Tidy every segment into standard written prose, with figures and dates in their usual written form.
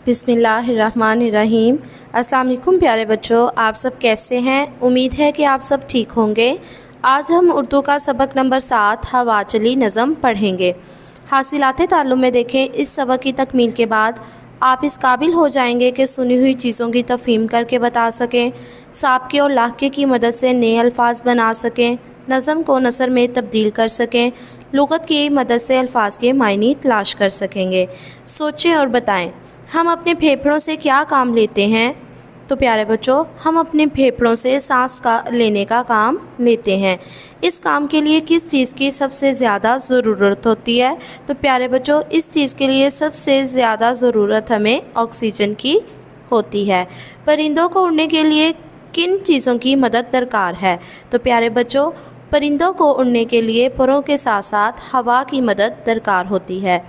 बिस्मिल्लाहिर्रहमानिर्रहीम। अस्सलाम वालेकुम प्यारे बच्चों, आप सब कैसे हैं? उम्मीद है कि आप सब ठीक होंगे। आज हम उर्दू का सबक नंबर 7 हवा चली नज़म पढ़ेंगे। हासिलाते ताल्लुम में देखें, इस सबक की तकमील के बाद आप इस काबिल हो जाएंगे कि सुनी हुई चीज़ों की तफ़हीम करके बता सकें, साबके और लाहके की मदद से नए अल्फाज बना सकें, नज़म को नसर में तब्दील कर सकें, लुग़त की मदद से अल्फाज के मायने तलाश कर सकेंगे। सोचें और बताएं, हम अपने फेफड़ों से क्या काम लेते हैं? तो प्यारे बच्चों, हम अपने फेफड़ों से सांस का लेने का काम लेते हैं। इस काम के लिए किस चीज़ की सबसे ज़्यादा ज़रूरत होती है? तो प्यारे बच्चों, इस चीज़ के लिए सबसे ज़्यादा ज़रूरत हमें ऑक्सीजन की होती है। परिंदों को उड़ने के लिए किन चीज़ों की मदद दरकार है? तो प्यारे बच्चों, परिंदों को उड़ने के लिए परों के साथ साथ हवा की मदद दरकार होती है।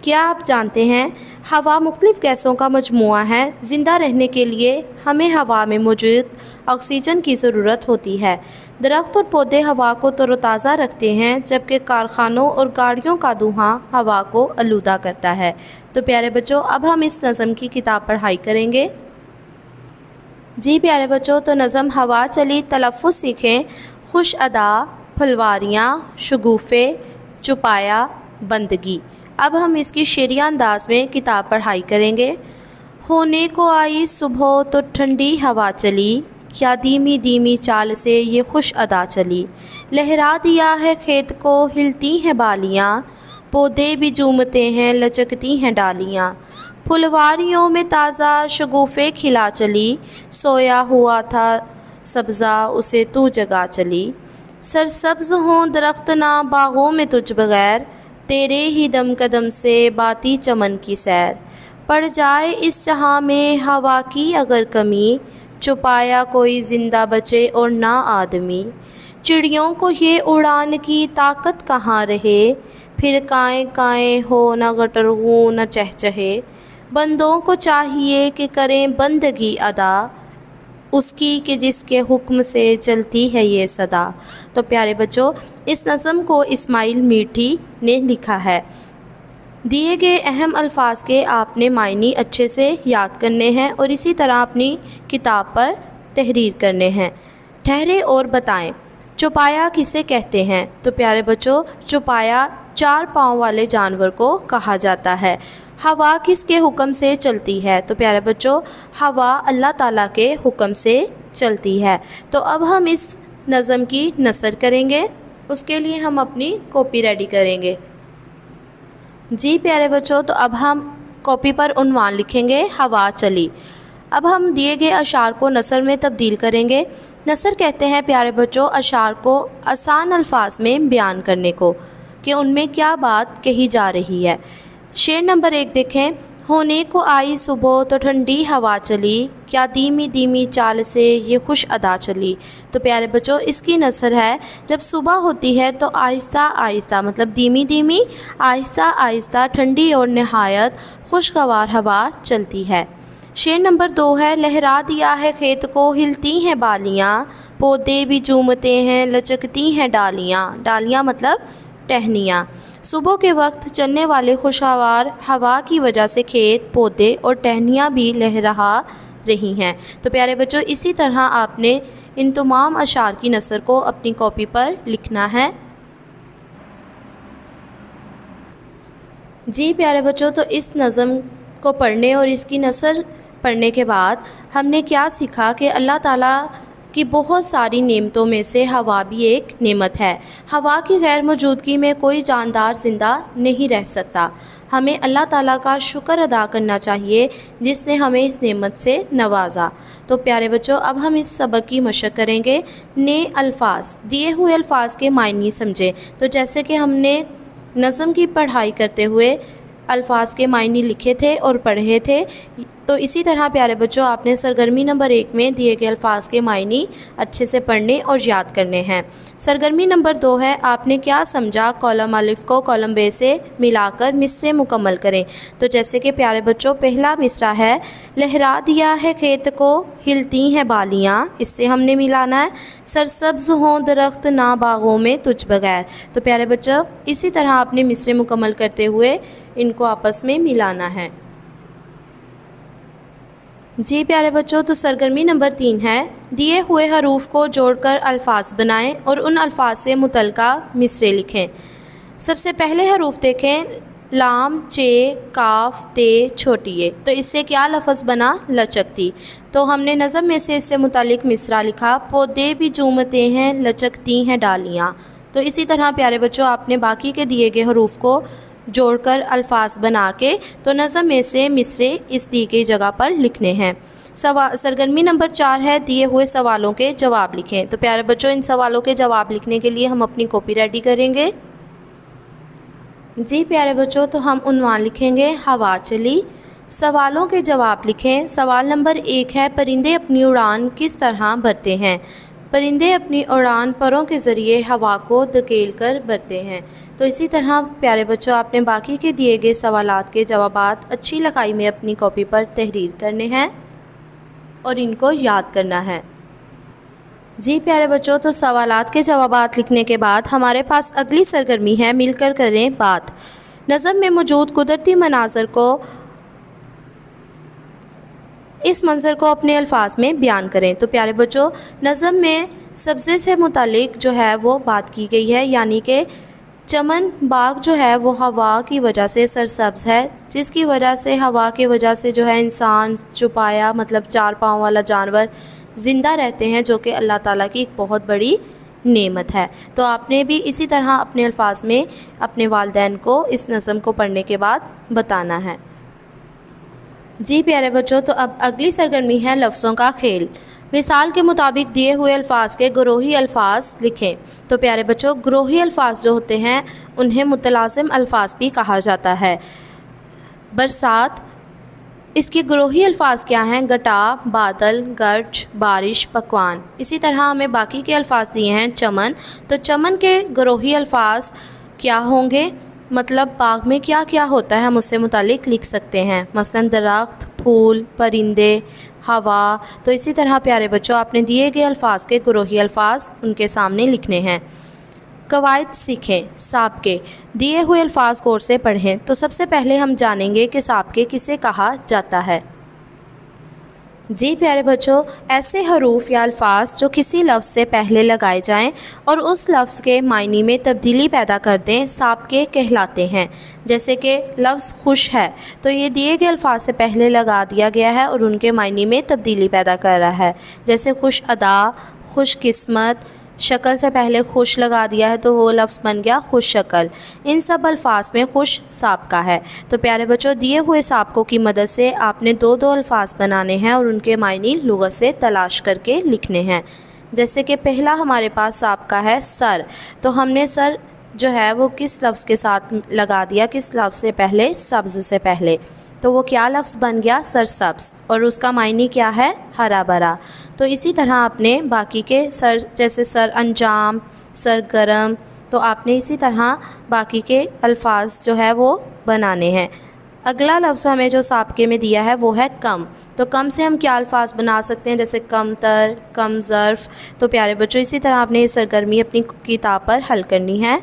क्या आप जानते हैं, हवा मुख्तलिफ़ गैसों का मजमूआ है। ज़िंदा रहने के लिए हमें हवा में मौजूद ऑक्सीजन की ज़रूरत होती है। दरख्त और पौधे हवा को तरोताज़ा रखते हैं, जबकि कारखानों और गाड़ियों का धुआं हवा को आलूदा करता है। तो प्यारे बच्चों, अब हम इस नज़म की किताब पढ़ाई करेंगे। जी प्यारे बच्चों, तो नज़म हवा चली तलफ़्फ़ुज़ सीखें। खुश अदा, फुलवारियाँ, शगुफ़े, चुपाया, बंदगी। अब हम इसकी शेरिया अंदाज में किताब पढ़ाई करेंगे। होने को आई सुबह तो ठंडी हवा चली, क्या धीमी धीमी चाल से ये खुश अदा चली। लहरा दिया है खेत को हिलती हैं बालियाँ, पौधे भी झूमते हैं लचकती हैं डालियाँ। फुलवारियों में ताज़ा शगुफ़े खिला चली, सोया हुआ था सब्ज़ा उसे तू जगा चली। सरसब्ज़ हों दरख्त ना बागों में तुझ बगैर, तेरे ही दम कदम से बाती चमन की सैर। पड़ जाए इस जहाँ में हवा की अगर कमी, छुपाया कोई ज़िंदा बचे और ना आदमी। चिड़ियों को ये उड़ान की ताकत कहाँ रहे, फिर काएँ काएँ हो न गटरगू न चहचहे। बंदों को चाहिए कि करें बंदगी अदा, उसकी कि जिसके हुक्म से चलती है ये सदा। तो प्यारे बच्चों, इस नज़म को इस्माइल मीठी ने लिखा है। दिए गए अहम अल्फाज के आपने मायने अच्छे से याद करने हैं और इसी तरह अपनी किताब पर तहरीर करने हैं। ठहरे और बताएं, चौपाया किसे कहते हैं? तो प्यारे बच्चों, चौपाया 4 पाँव वाले जानवर को कहा जाता है। हवा किसके हुक्म से चलती है? तो प्यारे बच्चों, हवा अल्लाह ताला के हुक्म से चलती है। तो अब हम इस नज़म की नसर करेंगे। उसके लिए हम अपनी कॉपी रेडी करेंगे। जी प्यारे बच्चों, तो अब हम कॉपी पर उन्वान लिखेंगे, हवा चली। अब हम दिए गए अशार को नसर में तब्दील करेंगे। नसर कहते हैं प्यारे बच्चों अशार को आसान अल्फाज में बयान करने को, कि उनमें क्या बात कही जा रही है। शेर नंबर 1 देखें। होने को आई सुबह तो ठंडी हवा चली, क्या धीमी धीमी चाल से ये खुश अदा चली। तो प्यारे बच्चों, इसकी नसर है, जब सुबह होती है तो आहिस्ता आहिस्ता, मतलब धीमी धीमी, आहिस्ता आहिस्ता ठंडी और नहायत खुशगवार हवा चलती है। शेर नंबर 2 है। लहरा दिया है खेत को हिलती हैं बालियाँ, पौधे भी झूमते हैं लचकती हैं डालियाँ। डालियाँ मतलब टहनियाँ। सुबह के वक्त चलने वाले खुशगवार हवा की वजह से खेत, पौधे और टहनियाँ भी लहरा रही हैं। तो प्यारे बच्चों, इसी तरह आपने इन तमाम अशार की नसर को अपनी कॉपी पर लिखना है। जी प्यारे बच्चों, तो इस नज़म को पढ़ने और इसकी नसर पढ़ने के बाद हमने क्या सीखा कि अल्लाह ताला की बहुत सारी नेमतों में से हवा भी एक नेमत है। हवा की गैर मौजूदगी में कोई जानदार ज़िंदा नहीं रह सकता। हमें अल्लाह ताला का शुक्र अदा करना चाहिए जिसने हमें इस नेमत से नवाजा। तो प्यारे बच्चों, अब हम इस सबक की मशक करेंगे। नए अल्फाज, दिए हुए अल्फाज के मायने समझें। तो जैसे कि हमने नज़म की पढ़ाई करते हुए अल्फाज के मायने लिखे थे और पढ़े थे, तो इसी तरह प्यारे बच्चों आपने सरगर्मी नंबर 1 में दिए गए अल्फाज के मायने अच्छे से पढ़ने और याद करने हैं। सरगर्मी नंबर 2 है, आपने क्या समझा, कॉलम अलिफ को कॉलम बे से मिलाकर मिसरे मुकम्मल करें। तो जैसे कि प्यारे बच्चों पहला मिसरा है, लहरा दिया है खेत को हिलती हैं बालियाँ, इससे हमने मिलाना है सरसब्ज़ हों दरख्त ना बागों में तुझ बगैर। तो प्यारे बच्चों इसी तरह आपने मिसरे मुकम्मल करते हुए इनको आपस में मिलाना है। जी प्यारे बच्चों, तो सरगर्मी नंबर 3 है, दिए हुए हरूफ को जोड़कर अल्फाज बनाएं और उन अल्फाज से मुतल्लिका मिसरे लिखें। सबसे पहले हरूफ देखें, लाम, चे, काफ, ते, छोटी ए। तो इससे क्या लफ्ज़ बना? लचकती। तो हमने नज़म में से इससे मुतालिक मिसरा लिखा, पौधे भी झूमते हैं, लचकती हैं डालियाँ। तो इसी तरह प्यारे बच्चों, आपने बाकी के दिए गए हरूफ को जोड़कर अल्फाज बना के तो नज़म में से मिसरे इस दी गई जगह पर लिखने हैं। सरगर्मी नंबर 4 है, दिए हुए सवालों के जवाब लिखें। तो प्यारे बच्चों, इन सवालों के जवाब लिखने के लिए हम अपनी कॉपी रेडी करेंगे। जी प्यारे बच्चों, तो हम उन्वान लिखेंगे हवा चली। सवालों के जवाब लिखें। सवाल नंबर 1 है, परिंदे अपनी उड़ान किस तरह भरते हैं? परिंदे अपनी उड़ान परों के ज़रिए हवा को धकेल कर भरते हैं। तो इसी तरह प्यारे बच्चों, आपने बाकी के दिए गए सवालात के जवाबात अच्छी लिखाई में अपनी कॉपी पर तहरीर करने हैं और इनको याद करना है। जी प्यारे बच्चों, तो सवालात के जवाबात लिखने के बाद हमारे पास अगली सरगर्मी है, मिलकर करें बात। नज़म में मौजूद कुदरती मनाज़र को, इस मंज़र को अपने अल्फाज में बयान करें। तो प्यारे बच्चों, नज़म में सब्ज़े से मुतालिक जो है वो बात की गई है, यानी कि चमन बाग जो है वो हवा की वजह से सरसब्ज़ है, जिसकी वजह से, हवा की वजह से जो है इंसान छुपाया, मतलब 4 पाँव वाला जानवर ज़िंदा रहते हैं, जो कि अल्लाह ताला की एक बहुत बड़ी नेमत है। तो आपने भी इसी तरह अपने अल्फाज में अपने वालिदैन को इस नज़म को पढ़ने के बाद बताना है। जी प्यारे बच्चों, तो अब अगली सरगर्मी है लफ्ज़ों का खेल। मिसाल के मुताबिक दिए हुए अल्फाज के ग्रोही अल्फाज लिखें। तो प्यारे बच्चों, ग्रोही अल्फाज जो होते हैं उन्हें मुतलाज़िम अल्फाज भी कहा जाता है। बरसात, इसके ग्रोही अल्फाज क्या हैं? घटा, बादल, गर्ज, बारिश, पकवान। इसी तरह हमें बाकी के अल्फाज दिए हैं चमन। तो चमन के ग्रोही अल्फाज क्या होंगे? मतलब बाग में क्या क्या होता है, हम उससे मुतालिक लिख सकते हैं, मसलन दरख्त, फूल, परिंदे, हवा। तो इसी तरह प्यारे बच्चों, आपने दिए गए अल्फाज के ग्रोही अल्फाज उनके सामने लिखने हैं। कवायद सीखें। साबके, दिए हुए अल्फाज गौर से पढ़ें। तो सबसे पहले हम जानेंगे कि साबके किसे कहा जाता है। जी प्यारे बच्चों, ऐसे हरूफ या अल्फाज जो किसी लफ्ज़ से पहले लगाए जाएं और उस लफ्ज़ के मायने में तब्दीली पैदा कर दें, साबके कहलाते हैं। जैसे कि लफ्ज़ खुश है, तो ये दिए गए अल्फाज से पहले लगा दिया गया है और उनके मायने में तब्दीली पैदा कर रहा है। जैसे खुश अदा, खुश किस्मत, शक्ल से पहले खुश लगा दिया है तो वो लफ्ज़ बन गया खुश शक्ल। इन सब अल्फाज में खुश साबका है। तो प्यारे बच्चों, दिए हुए साबकों की मदद से आपने 2-2 अल्फाज बनाने हैं और उनके मायने लुगत से तलाश करके लिखने हैं। जैसे कि पहला हमारे पास साबका है सर। तो हमने सर जो है वो किस लफ्ज़ के साथ लगा दिया? किस लफ्ज़ से पहले? सब्ज़ से पहले। तो वो क्या लफ्ज़ बन गया? सरसब्ज़। और उसका मायने क्या है? हरा भरा। तो इसी तरह आपने बाकी के सर, जैसे सर अंजाम, सर गरम, तो आपने इसी तरह बाकी के अल्फाज जो है वो बनाने हैं। अगला लफ्ज़ हमें जो साबके में दिया है वो है कम। तो कम से हम क्या अल्फाज बना सकते हैं? जैसे कम तर, कम ज़र्फ़। तो प्यारे बच्चों, इसी तरह आपने ये सरगर्मी अपनी किताब पर हल करनी है।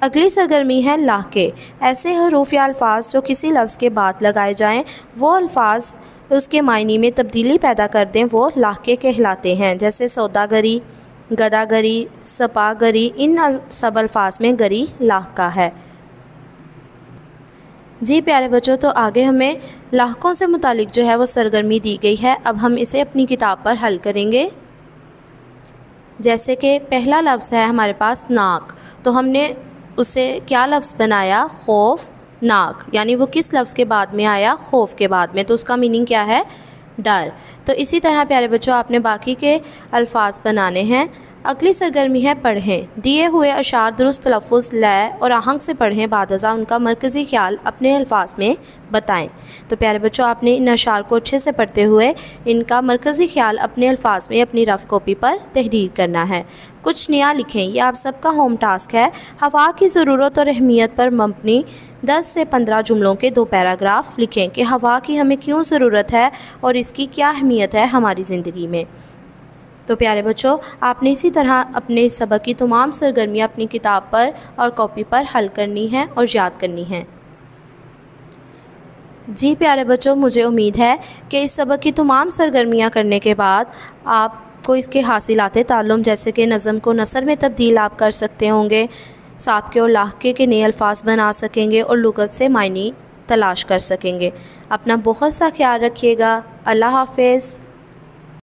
अगली सरगर्मी है लाके। ऐसे हरूफ या अल्फाज जो किसी लफ्ज़ के बाद लगाए जाएं, वो अल्फाज उसके मायने में तब्दीली पैदा कर दें, वो लाके कहलाते हैं। जैसे सौदागरी, गदागरी, सपागरी, इन सब अल्फाज में गरी लाका है। जी प्यारे बच्चों, तो आगे हमें लाकों से मुतालिक जो है वो सरगर्मी दी गई है। अब हम इसे अपनी किताब पर हल करेंगे। जैसे कि पहला लफ्ज़ है हमारे पास नाक। तो हमने उसे क्या लफ्ज़ बनाया? खौफ नाक। यानी वो किस लफ्ज़ के बाद में आया? खौफ के बाद में। तो उसका मीनिंग क्या है? डर। तो इसी तरह प्यारे बच्चों, आपने बाकी के अल्फाज बनाने हैं। अगली सरगर्मी है पढ़ें। दिए हुए अशार दुरुस्त तलफ़ुज़, लय और आहंग से पढ़ें, बादज़ा उनका मरकज़ी ख्याल अपने अल्फाज में बताएं। तो प्यारे बच्चों, आपने इन अशार को अच्छे से पढ़ते हुए इनका मरकज़ी ख्याल अपने अल्फाज में अपनी रफ़ कॉपी पर तहरीर करना है। कुछ नया लिखें, यह आप सबका होम टास्क है। हवा की ज़रूरत और अहमियत पर मबनी 10 से 15 जुमलों के 2 पैराग्राफ लिखें कि हवा की हमें क्यों ज़रूरत है और इसकी क्या अहमियत है हमारी ज़िंदगी में। तो प्यारे बच्चों, आपने इसी तरह अपने सबक की तमाम सरगर्मियाँ अपनी किताब पर और कॉपी पर हल करनी है और याद करनी है। जी प्यारे बच्चों, मुझे उम्मीद है कि इस सबक की तमाम सरगर्मियाँ करने के बाद आपको इसके हासिलाते ताल्लुम जैसे कि नज़म को नसर में तब्दील आप कर सकते होंगे, साबके और लाहके के नए अल्फाज बना सकेंगे और लुगत से मायनी तलाश कर सकेंगे। अपना बहुत सा ख्याल रखिएगा। अल्लाह हाफ़िज़।